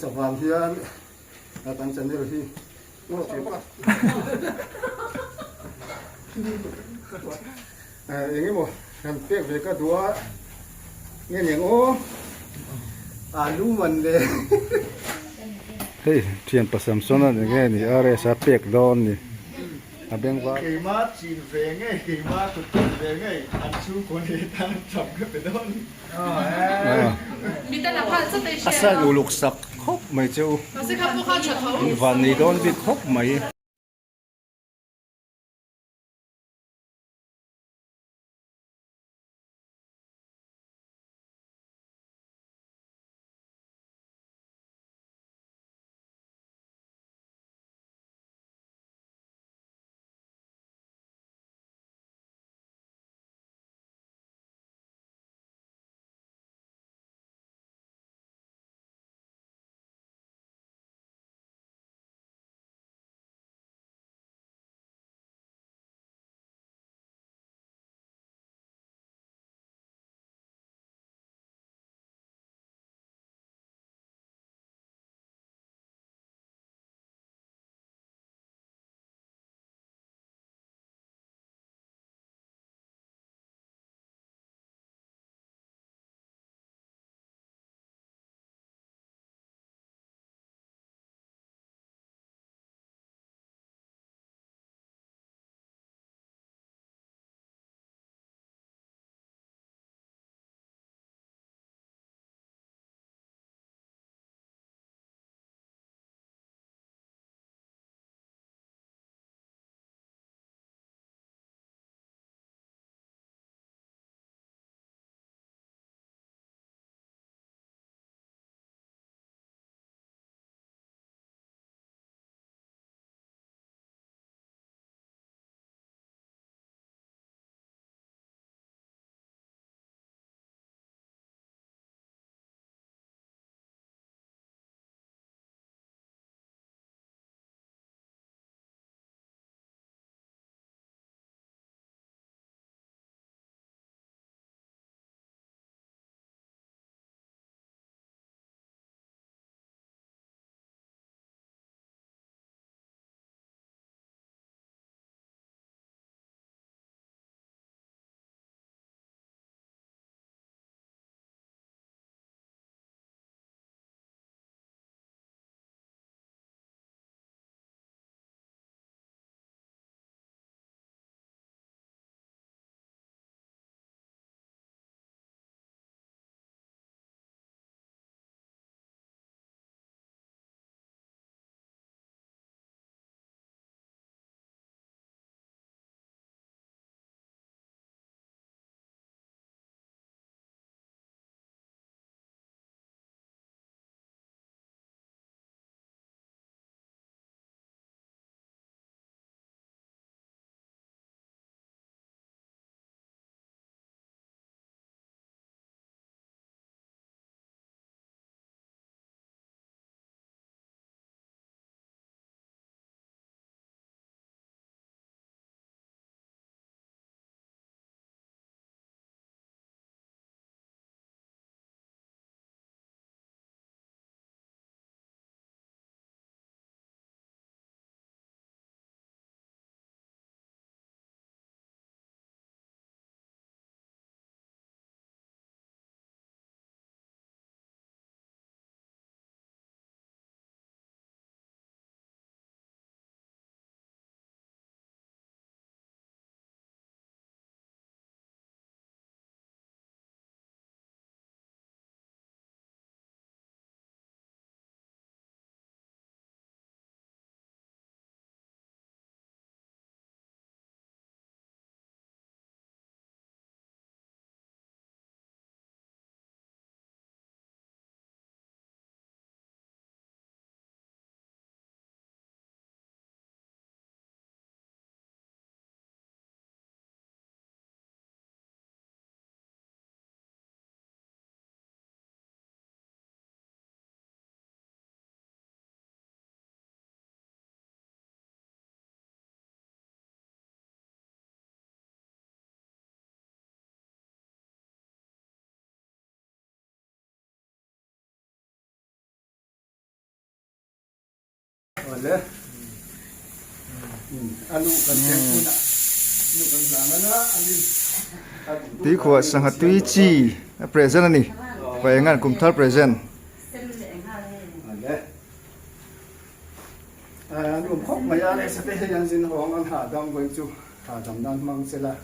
sập vàng hiền là tăng chân nhiều khi ngô chuyện ini mo hampir mereka dua nghe những ô lu mình de hey thiền pasam sona nghe ni are sa pek don ni abeng wa kỳ mát chín về ngay kỳ mát tụt tụt về ngay ăn chú con đi tan chậm cái phải đón mi ta là phan rất đấy asa uluk sak khop mai chu nó sẽ khắp qua chuột thấu van ni don bi khop mai เลยอันนู้นกันแค่คุณอ่ะนู้นกันหลังนะอันนี้ตีขวดสังหตุยจีเพรสเซนต์นี่ไปงานกุมทัลเพรสเซนต์อันนี้นุ่มคบมายาเลยสเตย์ยันสินของอันหาดำไว้จูหาดำนั่นมังเสละ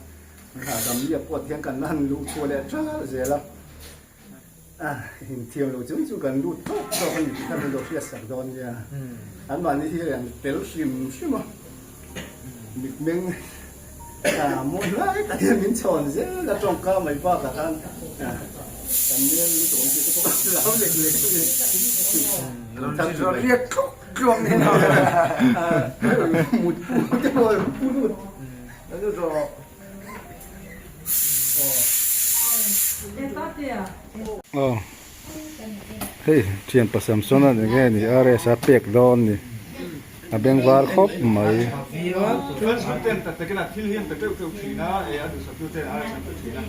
หาดำเยียบปวดเทียงกันนั่นลูกชัวเลยจ้าเสียละหินเทียมลูกจูกันลูกโตโตกันอยู่ที่นั่นเราเสียสักดอนเนี่ยอันวันนี้ที่เรียนเตลชิมมิกเมงมุนไล่แต่ยังมินชอนเสียแล้วจงก้าวไม่ป้ากับท่านแต่เมื่อรู้ตัวที่ตัวเราเล็กๆนี่ทำจะเรียกกลมเนี่ยนะมุดพูดจะพูดแล้วก็รออ๋อเฮ้ยเทียนผสมส่วนนั้นไงนี่อะไรสับเปียกดอนนี่อาเบงวาร์ครบไหมแต่ขนาดที่เลี้ยงแต่ก็คือผีนะดูสับดูเต้นอะไรสับดูผีนะ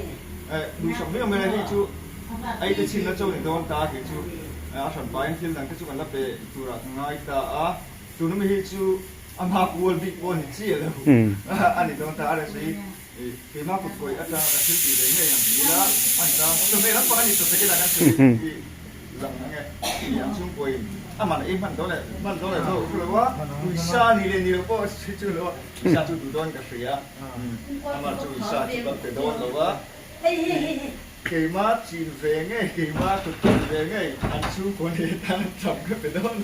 ดูสับไม่เอาไม่ได้ที่ชูไอ้ที่ชินแล้วเจ้าเนี่ยโดนตาเห็นชูฉันไปที่หลังก็ชูกันแล้วไปตัวรักง่ายตาตัวนั้นไม่ให้ชูอันหากวัวบิ๊กวัวนี่เจี๊ยแล้วอันนี้โดนตาอะไรสิเห็นมาปุดกุยอาจารย์อาชีพอะไรเงี้ยอย่างนี้ละอันนั้นตัวไม่รับฟังนี่ตัวแต่ก็ได้กันสิหลังนั่นไงอย่างชุ่มกุยมันเองมันโดนเลยเราคือว่าวิชานี่เลยนี่เราก็ชื่อเลยว่าวิชาจุดโดนกับเสียมันจุดวิชาจุดแบบโดนเราว่าเกี่ยมาจีนเวงไงเกี่ยมาตุ่นเวงไงอันชูคนเดียร์ตั้งจับก็เป็นโดน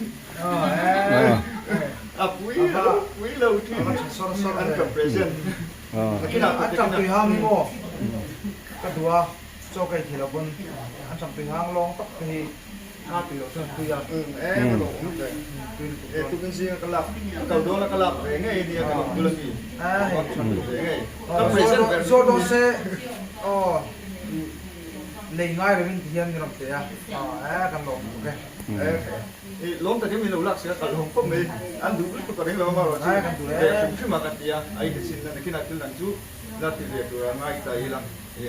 ปุ้ยเราที่อันกับเพรสเซนต์อันจับตุยห้างนี่บ่ก็ดูว่าโจกไอ้ที่เราบนอันจับตุยห้างลองตักที่ห้าตุยเราเชื่อตุยอ่ะมันหลงเลยตุกันซีกลับกับโดนแล้วกลับเวงไงเดียกับดูเลยพี่กับเพรสเซนต์โจโดเซ่อ๋อเลยง่ายเลยวิ่งเทียนนี่เราเสียกันหลงโอเคล้มแต่ที่มีหลุมหลักเสียกันล้มก็มีอันดูก็ตัวนี้เรามาหรอกใช่กันดูเลยขึ้นมากันเดียไอ้ที่สิ่งนั้นที่นั่นที่นั่นจูนั่นที่เรียกตัวง่ายใจละ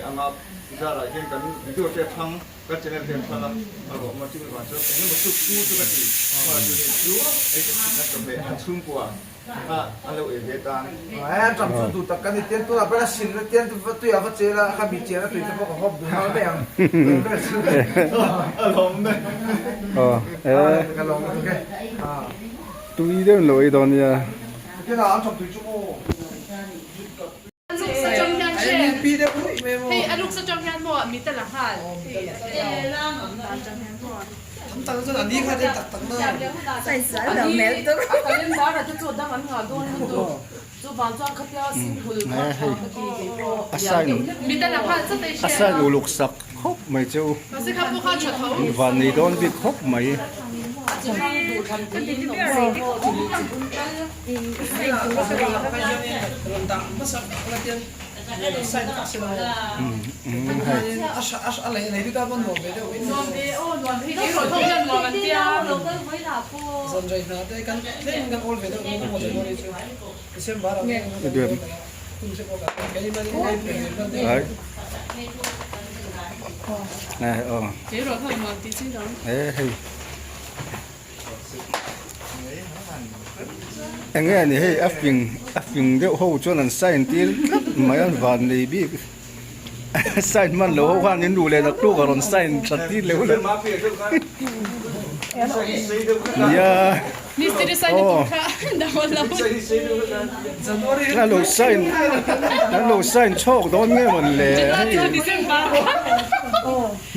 อันนั้นจะอะไรเห็นกันดูเทียบทั้งก็จะเทียบทั้งละเราบอกมาจุดวันเช้าแต่นี่มันสุกคู่จุดที่มาจุดนี้จูไอ้ที่สิ่งนั้นก็เป็นอันชุ่มกว่าอันเราเอเวตันจำสุดดูตะกันเตียนตัวเราเป็นสิ่งเตียนตัวอย่าว่าเจอละข้ามีเจอละตัวจะพวกเขาดูเขาไม่ยังล้มเลยกันลงโอเคตุยเดินลอยตอนนี้ที่เราจับตุยชั่วโมง嘿，阿ลูกสะจงยันบ่มีแต่ละหันตั้งแต่นี้ค่ะได้ตัดตั้งแต่在十二秒没都。反正哪个就做得很好，都做包装可比较辛苦的，มีแต่ละหันจะได้อาศัยลูกสักครบไหมเจ้าวันนี้โดนบิดครบไหมอะไรที่การบนหัวไปด้วยสนใจนะแต่กันเล่นกันโอลไปด้วยมันหมดเลยเชื่อมบ้านเราเดือนanh nghe này hey áp phình đeo hậu cho nên sai tiền mấy anh vạn này biết sai man lỗ hoan nên đủ lên được lúc còn sai chặt tiền lỗ lên yaนี่สิได้ใส่ในถุงค่ะดาวเรานั่นเราใส่โชคโดนเงี้ยมันเลย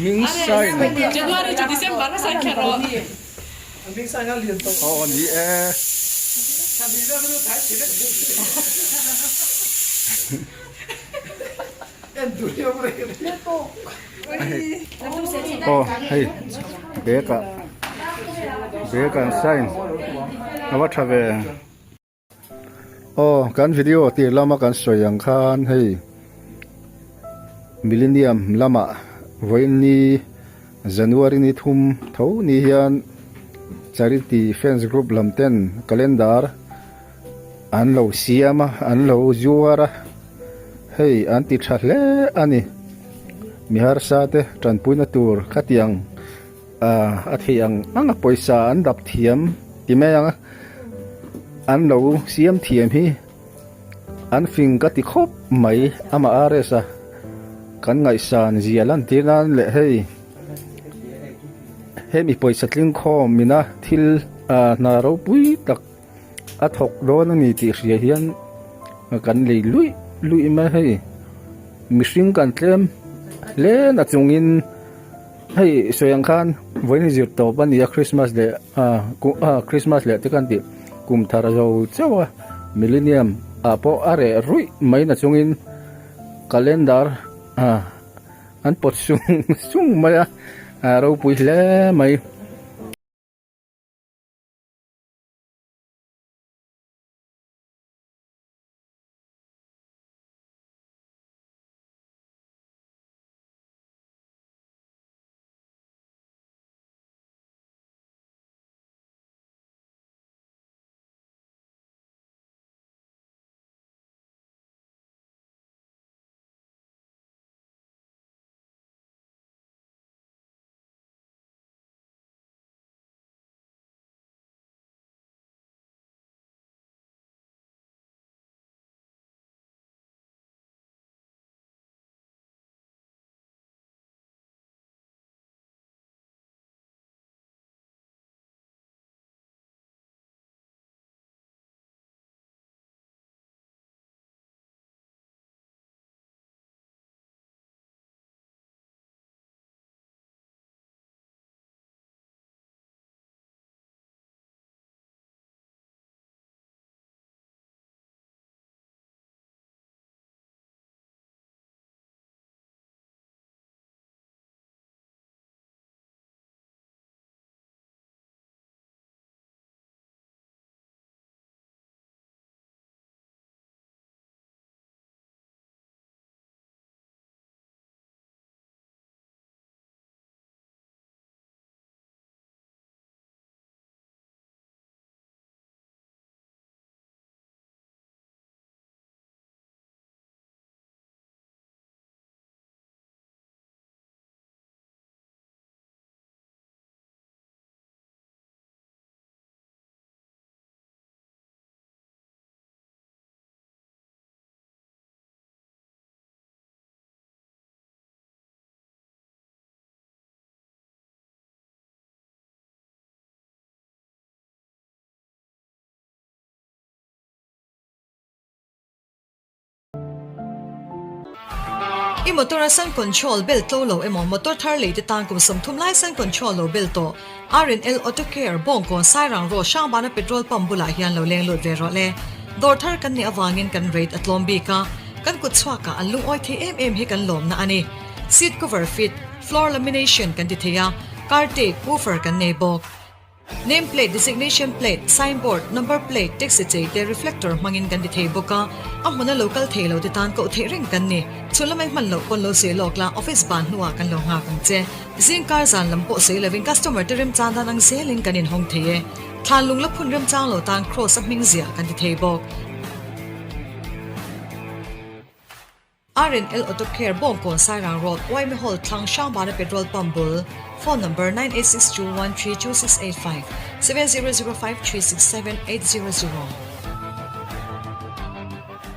มิงใส่จังหวะนี้จุดที่เส้นบาร์ก็ใส่แครอทมิงใส่งั้นเรียนต่ออ๋อนี่ทำดีแล้วก็ต้องถ่ายเสร็จเอ็นดูเยอะเลยโอ้เฮ้ยเบกันไซน์เอาว่าทำเองโอ้การวิดีโอที่เรามากันสวยอย่างคันเฮ้ยมิลเลนเนียมลามาวันนี้Januaryนี้ทุ่มเท่านี้ยัน Charity Fans Group ลำเต้น calendar อันเราเสียมาอันเราจัวระเฮ้ยอันติดชัดเลยอันนี้มีหาร์สัตย์จันพุยนัตูร์ขัดยังอาทิยังอันปอยสาอันดับเทียมที่แม่ยัง an lo siam thiam hi an fing ka ti khop mai ama aresa kan ngai san zialan tinan le hei mi poisa tling khom mina thil na ro pui tak a thok don ani ti hria hian kan lei lui ma hei mihring kan tlem le na chungin hei soyang khan voini zir to pania Christmas le Christmas le te kan ti kumthar zo chawa millennium apo are rui mai na chungin calendar an pot sung maya ro pui hle mai I motor san control bel to lo emo motor thar le te tan kum som thum lai san control lo bel to RNL auto care bong kon sai rang ro shang bana petrol pump bula hian lo leng lut ve ro le dor thar kan ni awangin kan rate atlom bi ka kan kut chwa ka alung oi the hi kan lom na ani seat cover fit floor lamination kan ti theya car tape woofer kan nei bok name plate designation plate signboard number plate text te reflector mangin kan di thei boka amuna local thelo de tan ko thering kan ni chulamai man lo kon lo se lokla office ban nuwa kan lo nga kan che zing car zan lampo se loving customer te remchan dan ang selling kan in hong theye thalung la phun remchang lo tan cross aming zia kan di thei bok RNL Auto Care Bong Kon Sarang Road, Waime Hall, Tlang Shang Bana Petrol Pambul. Phone number 9862132685 7005367800.